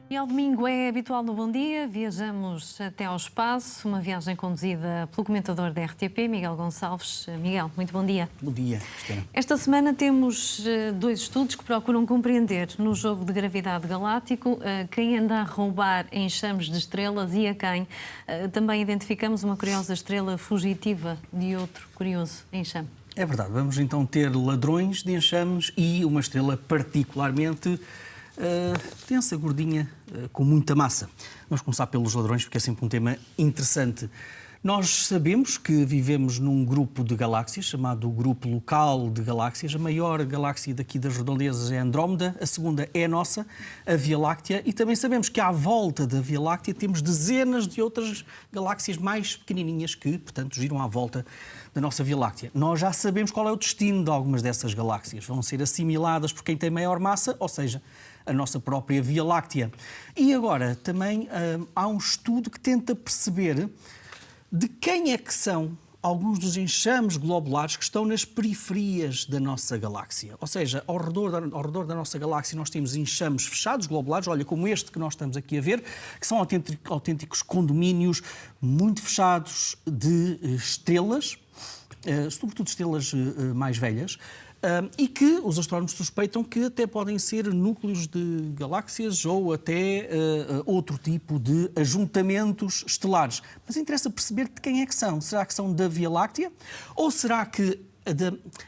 E ao domingo é habitual no Bom Dia, viajamos até ao espaço, uma viagem conduzida pelo comentador da RTP, Miguel Gonçalves. Miguel, muito bom dia. Bom dia, Cristina. Esta semana temos dois estudos que procuram compreender no jogo de gravidade galáctico quem anda a roubar enxames de estrelas e a quem. Também identificamos uma curiosa estrela fugitiva de outro curioso enxame. É verdade, vamos então ter ladrões de enxames e uma estrela particularmente densa, gordinha, com muita massa. Vamos começar pelos ladrões, porque é sempre um tema interessante. Nós sabemos que vivemos num grupo de galáxias, chamado Grupo Local de Galáxias. A maior galáxia daqui das redondezas é Andrómeda, a segunda é a nossa, a Via Láctea, e também sabemos que à volta da Via Láctea temos dezenas de outras galáxias mais pequenininhas que, portanto, giram à volta da nossa Via Láctea. Nós já sabemos qual é o destino de algumas dessas galáxias. Vão ser assimiladas por quem tem maior massa, ou seja, a nossa própria Via Láctea. E agora também há um estudo que tenta perceber de quem é que são alguns dos enxames globulares que estão nas periferias da nossa galáxia. Ou seja, ao redor da nossa galáxia nós temos enxames fechados globulares, olha, como este que nós estamos aqui a ver, que são autênticos condomínios muito fechados de estrelas, sobretudo estrelas mais velhas, e que os astrónomos suspeitam que até podem ser núcleos de galáxias ou até outro tipo de ajuntamentos estelares. Mas interessa perceber de quem é que são. Será que são da Via Láctea? Ou será que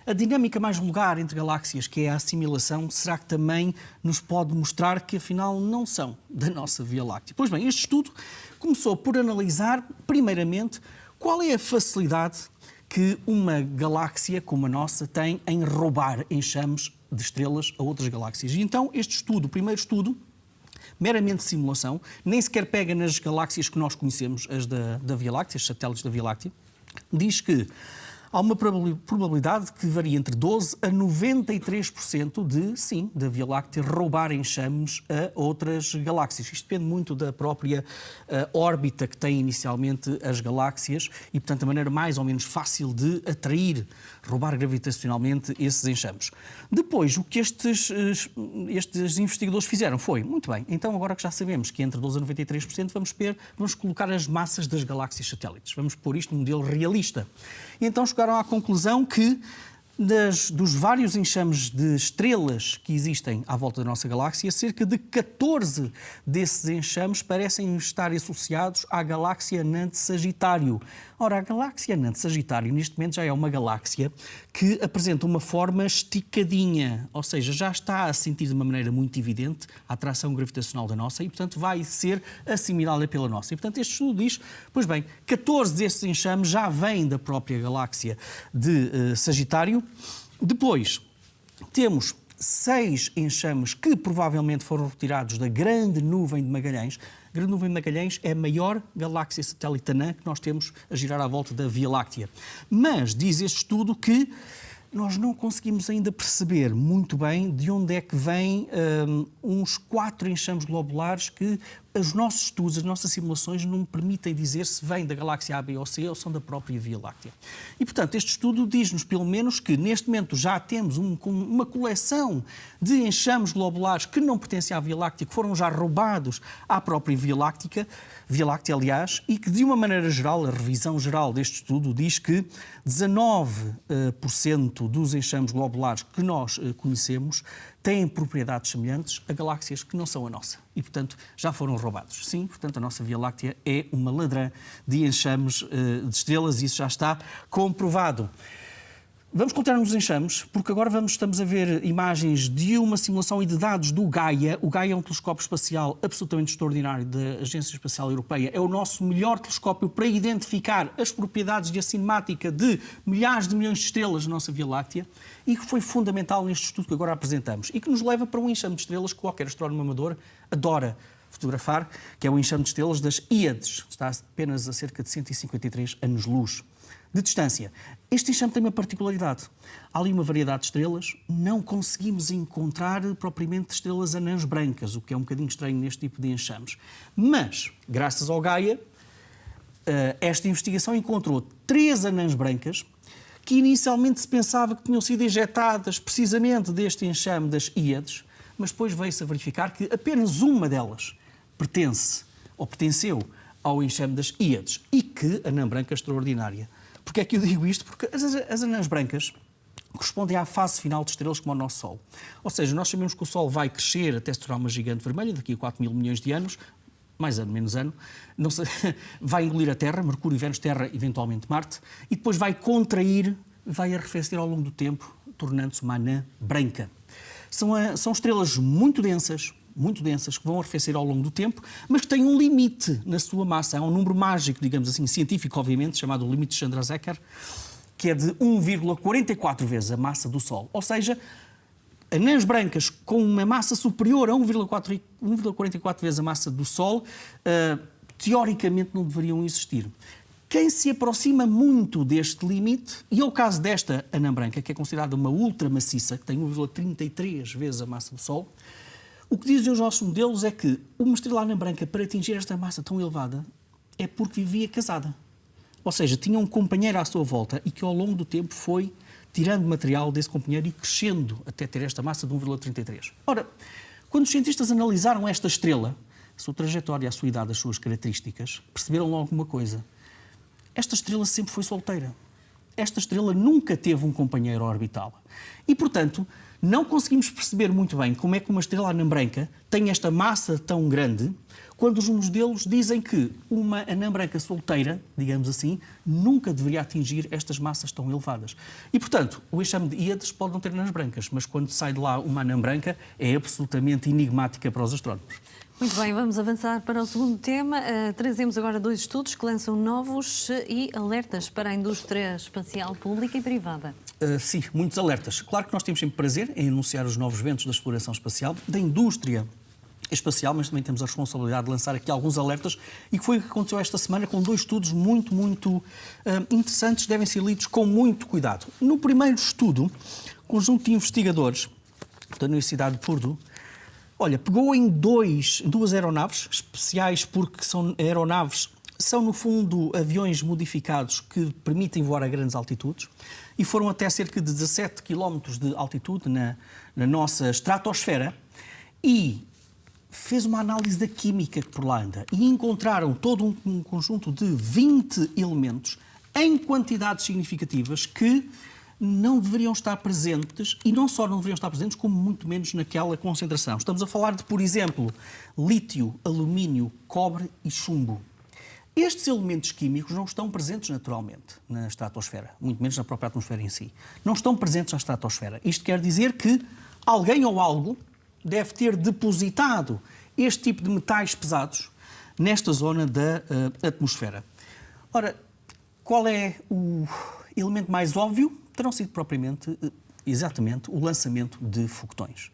a dinâmica mais vulgar entre galáxias, que é a assimilação, será que também nos pode mostrar que afinal não são da nossa Via Láctea? Pois bem, este estudo começou por analisar, primeiramente, qual é a facilidade que uma galáxia como a nossa tem em roubar enxames de estrelas a outras galáxias. E então este estudo, o primeiro estudo, meramente simulação, nem sequer pega nas galáxias que nós conhecemos, as da Via Láctea, os satélites da Via Láctea, diz que há uma probabilidade que varia entre 12% a 93% da Via Láctea roubar enxames a outras galáxias. Isto depende muito da própria órbita que têm inicialmente as galáxias e, portanto, a maneira mais ou menos fácil de atrair, roubar gravitacionalmente esses enxames. Depois, o que estes investigadores fizeram foi, muito bem, então agora que já sabemos que entre 12% a 93%, vamos colocar as massas das galáxias satélites. Vamos pôr isto num modelo realista. E então chegaram à conclusão que dos vários enxames de estrelas que existem à volta da nossa galáxia, cerca de 14 desses enxames parecem estar associados à galáxia anã de Sagitário. Ora, a galáxia anã de Sagitário, neste momento, já é uma galáxia que apresenta uma forma esticadinha, ou seja, já está a sentir de uma maneira muito evidente a atração gravitacional da nossa e, portanto, vai ser assimilada pela nossa. E, portanto, este estudo diz, pois bem, 14 desses enxames já vêm da própria galáxia de Sagitário. Depois, temos 6 enxames que provavelmente foram retirados da Grande Nuvem de Magalhães. A Grande Nuvem de Magalhães é a maior galáxia satélite anã que nós temos a girar à volta da Via Láctea. Mas diz este estudo que nós não conseguimos ainda perceber muito bem de onde é que vêm uns 4 enxames globulares que os nossos estudos, as nossas simulações não permitem dizer se vêm da galáxia A, B ou C ou são da própria Via Láctea. E, portanto, este estudo diz-nos, pelo menos, que neste momento já temos uma coleção de enxames globulares que não pertencem à Via Láctea, que foram já roubados à própria Via Láctea, aliás, e que, de uma maneira geral, a revisão geral deste estudo diz que 19% dos enxames globulares que nós conhecemos têm propriedades semelhantes a galáxias que não são a nossa e, portanto, já foram roubados. Sim, portanto, a nossa Via Láctea é uma ladrã de enxames de estrelas e isso já está comprovado. Vamos continuar nos enxames, porque agora estamos a ver imagens de uma simulação e de dados do Gaia. O Gaia é um telescópio espacial absolutamente extraordinário da Agência Espacial Europeia. É o nosso melhor telescópio para identificar as propriedades de cinemática de milhares de milhões de estrelas na nossa Via Láctea e que foi fundamental neste estudo que agora apresentamos e que nos leva para um enxame de estrelas que qualquer astrónomo amador adora fotografar, que é o enxame de estrelas das Íades. Está apenas a cerca de 153 anos-luz de distância. Este enxame tem uma particularidade. Há ali uma variedade de estrelas, não conseguimos encontrar propriamente estrelas anãs brancas, o que é um bocadinho estranho neste tipo de enxames. Mas, graças ao Gaia, esta investigação encontrou 3 anãs brancas que inicialmente se pensava que tinham sido injetadas precisamente deste enxame das Íades, mas depois veio-se a verificar que apenas uma delas pertence ou pertenceu ao enxame das Híades e que anã branca extraordinária. Porquê é que eu digo isto? Porque as anãs brancas correspondem à fase final de estrelas como o nosso Sol. Ou seja, nós sabemos que o Sol vai crescer até se tornar uma gigante vermelha daqui a 4 mil milhões de anos, mais ano, menos ano, não sei, vai engolir a Terra, Mercúrio, Vênus, Terra, eventualmente Marte, e depois vai contrair, vai arrefecer ao longo do tempo, tornando-se uma anã branca. São estrelas muito densas, que vão arrefecer ao longo do tempo, mas que têm um limite na sua massa. Há um número mágico, digamos assim, científico, obviamente, chamado o limite de Chandrasekhar, que é de 1,44 vezes a massa do Sol. Ou seja, anãs brancas com uma massa superior a 1,44 vezes a massa do Sol, teoricamente não deveriam existir. Quem se aproxima muito deste limite, e é o caso desta anã branca, que é considerada uma ultramaciça, que tem 1,33 vezes a massa do Sol, o que dizem os nossos modelos é que uma estrela anã branca, para atingir esta massa tão elevada, é porque vivia casada. Ou seja, tinha um companheiro à sua volta e que ao longo do tempo foi tirando material desse companheiro e crescendo até ter esta massa de 1,33. Ora, quando os cientistas analisaram esta estrela, a sua trajetória, a sua idade, as suas características, perceberam logo uma coisa. Esta estrela sempre foi solteira. Esta estrela nunca teve um companheiro a orbitá-la. E, portanto, não conseguimos perceber muito bem como é que uma estrela anã branca tem esta massa tão grande, quando os modelos dizem que uma anã branca solteira, digamos assim, nunca deveria atingir estas massas tão elevadas. E, portanto, o enxame de Híades pode não ter anãs brancas, mas quando sai de lá uma anã branca, é absolutamente enigmática para os astrónomos. Muito bem, vamos avançar para o segundo tema. Trazemos agora 2 estudos que lançam novos e alertas para a indústria espacial pública e privada. Sim, muitos alertas. Claro que nós temos sempre prazer em anunciar os novos ventos da exploração espacial, da indústria espacial, mas também temos a responsabilidade de lançar aqui alguns alertas e que foi o que aconteceu esta semana com 2 estudos muito interessantes, devem ser lidos com muito cuidado. No primeiro estudo, um conjunto de investigadores da Universidade de Purdue, pegou em duas aeronaves especiais, porque são, no fundo, aviões modificados que permitem voar a grandes altitudes e foram até cerca de 17 km de altitude na nossa estratosfera e fez uma análise da química que por lá anda e encontraram todo um conjunto de 20 elementos em quantidades significativas que não deveriam estar presentes, e não só não deveriam estar presentes, como muito menos naquela concentração. Estamos a falar de, por exemplo, lítio, alumínio, cobre e chumbo. Estes elementos químicos não estão presentes naturalmente na estratosfera, muito menos na própria atmosfera em si. Não estão presentes na estratosfera. Isto quer dizer que alguém ou algo deve ter depositado este tipo de metais pesados nesta zona da atmosfera. Ora, qual é o elemento mais óbvio? Terão sido exatamente o lançamento de foguetões,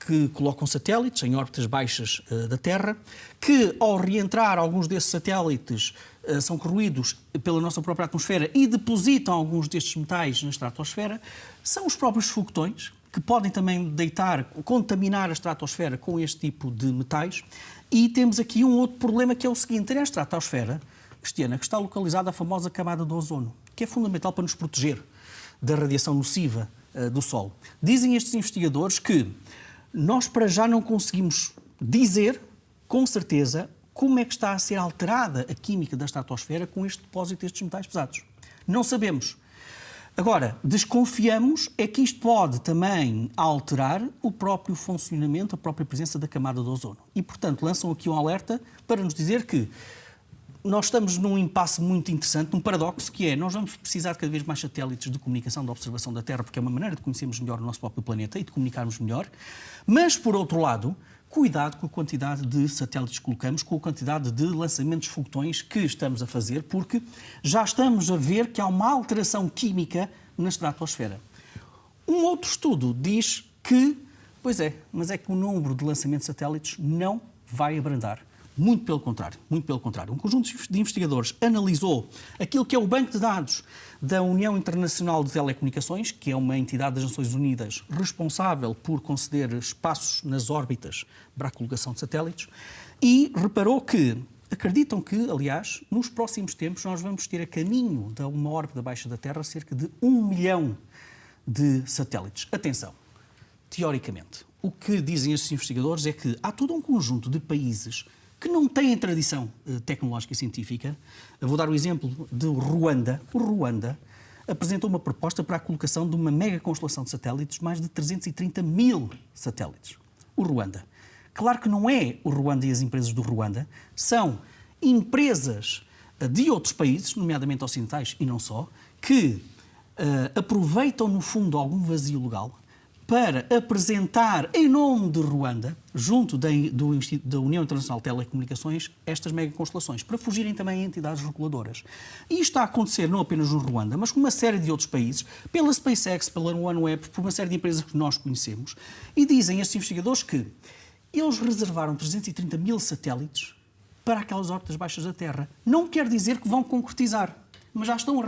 que colocam satélites em órbitas baixas da Terra, que ao reentrar alguns desses satélites são corroídos pela nossa própria atmosfera e depositam alguns destes metais na estratosfera. São os próprios foguetões que podem também contaminar a estratosfera com este tipo de metais. E temos aqui um outro problema, que é o seguinte: na estratosfera, Cristiana, que está localizada a famosa camada de ozono, que é fundamental para nos proteger da radiação nociva do Sol. Dizem estes investigadores que nós para já não conseguimos dizer com certeza como é que está a ser alterada a química da estratosfera com este depósito destes metais pesados. Não sabemos. Agora, desconfiamos é que isto pode também alterar o próprio funcionamento, a própria presença da camada de ozono. E, portanto, lançam aqui um alerta para nos dizer que nós estamos num impasse muito interessante, num paradoxo, que é: nós vamos precisar de cada vez mais satélites de comunicação, de observação da Terra, porque é uma maneira de conhecermos melhor o nosso próprio planeta e de comunicarmos melhor, mas, por outro lado, cuidado com a quantidade de satélites que colocamos, com a quantidade de lançamentos de foguetões que estamos a fazer, porque já estamos a ver que há uma alteração química na estratosfera. Um outro estudo diz que, pois é, mas é que o número de lançamentos de satélites não vai abrandar. Muito pelo contrário, muito pelo contrário. Um conjunto de investigadores analisou aquilo que é o banco de dados da União Internacional de Telecomunicações, que é uma entidade das Nações Unidas responsável por conceder espaços nas órbitas para a colocação de satélites, e reparou que, acreditam que, aliás, nos próximos tempos nós vamos ter a caminho de uma órbita abaixo da Terra cerca de 1 milhão de satélites. Atenção, teoricamente, o que dizem estes investigadores é que há todo um conjunto de países que não têm tradição tecnológica e científica. Eu vou dar o exemplo de Ruanda. O Ruanda apresentou uma proposta para a colocação de uma mega constelação de satélites, mais de 330 mil satélites. O Ruanda. Claro que não é o Ruanda e as empresas do Ruanda, são empresas de outros países, nomeadamente ocidentais e não só, que aproveitam, no fundo, algum vazio legal para apresentar, em nome de Ruanda, junto da União Internacional de Telecomunicações, estas megaconstelações, para fugirem também a entidades reguladoras. E isto está a acontecer não apenas no Ruanda, mas com uma série de outros países, pela SpaceX, pela OneWeb, por uma série de empresas que nós conhecemos, e dizem estes investigadores que eles reservaram 330 mil satélites para aquelas órbitas baixas da Terra. Não quer dizer que vão concretizar, mas já estão a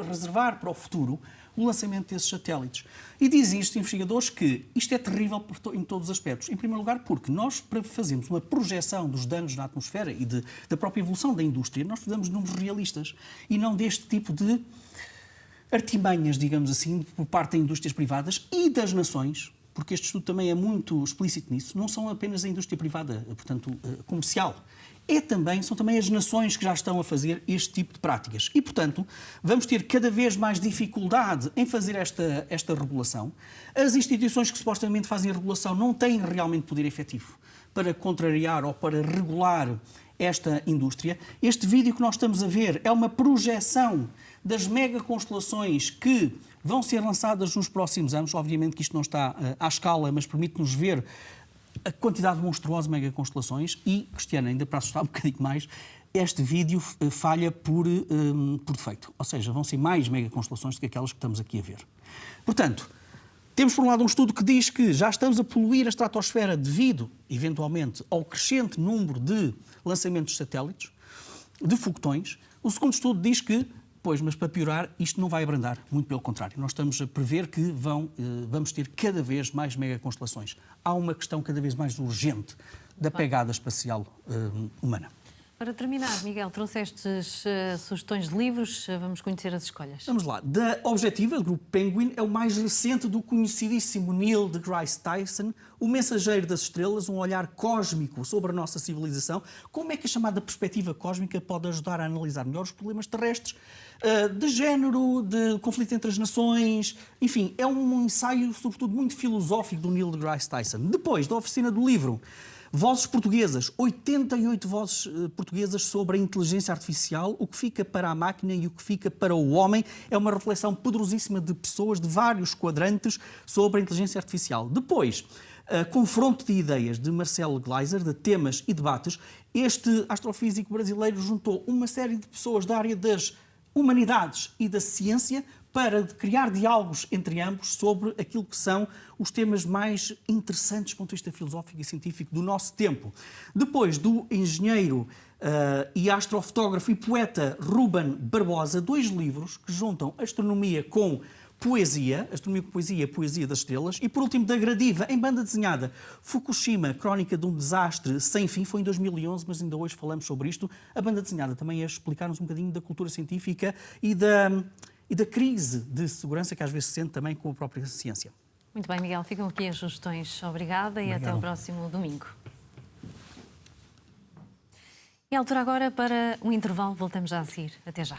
reservar para o futuro o lançamento desses satélites. E dizem estes investigadores que isto é terrível em todos os aspectos. Em primeiro lugar, porque nós, para fazermos uma projeção dos danos na atmosfera e da própria evolução da indústria, nós precisamos de números realistas e não deste tipo de artimanhas, digamos assim, por parte das indústrias privadas e das nações, porque este estudo também é muito explícito nisso, não são apenas a indústria privada, portanto, comercial. São também as nações que já estão a fazer este tipo de práticas. E, portanto, vamos ter cada vez mais dificuldade em fazer esta regulação. As instituições que supostamente fazem a regulação não têm realmente poder efetivo para contrariar ou para regular esta indústria. Este vídeo que nós estamos a ver é uma projeção das megaconstelações que vão ser lançadas nos próximos anos. Obviamente que isto não está à escala, mas permite-nos ver a quantidade monstruosa de megaconstelações e, Cristiana, ainda para assustar um bocadinho mais, este vídeo falha por defeito. Ou seja, vão ser mais megaconstelações do que aquelas que estamos aqui a ver. Portanto, temos por um lado um estudo que diz que já estamos a poluir a estratosfera devido, eventualmente, ao crescente número de lançamentos de satélites, de foguetões. O segundo estudo diz que, mas para piorar, isto não vai abrandar, muito pelo contrário. Nós estamos a prever que vamos ter cada vez mais megaconstelações. Há uma questão cada vez mais urgente da pegada espacial humana. Para terminar, Miguel, trouxestes sugestões de livros, vamos conhecer as escolhas. Vamos lá. Da Objetiva, do Grupo Penguin, é o mais recente do conhecidíssimo Neil deGrasse Tyson, O Mensageiro das Estrelas, um olhar cósmico sobre a nossa civilização. Como é que a chamada perspectiva cósmica pode ajudar a analisar melhor os problemas terrestres, de género, de conflito entre as nações, enfim, é um ensaio, sobretudo, muito filosófico do Neil deGrasse Tyson. Depois, da Oficina do Livro, Vozes Portuguesas, 88 vozes portuguesas sobre a inteligência artificial, o que fica para a máquina e o que fica para o homem. É uma reflexão poderosíssima de pessoas de vários quadrantes sobre a inteligência artificial. Depois, Confronto de Ideias, de Marcelo Gleiser, de Temas e Debates. Este astrofísico brasileiro juntou uma série de pessoas da área das humanidades e da ciência para criar diálogos entre ambos sobre aquilo que são os temas mais interessantes do ponto de vista filosófico e científico do nosso tempo. Depois do engenheiro e astrofotógrafo e poeta Ruben Barbosa, 2 livros que juntam astronomia com poesia, astronomia com poesia, poesia das estrelas, e por último da Gradiva, em banda desenhada, Fukushima, Crónica de um Desastre Sem Fim, foi em 2011, mas ainda hoje falamos sobre isto. A banda desenhada também é explicar-nos um bocadinho da cultura científica e da crise de segurança que às vezes se sente também com a própria ciência. Muito bem, Miguel, ficam aqui as sugestões. Obrigada e até o próximo domingo. É a altura agora para um intervalo, voltamos já a seguir. Até já.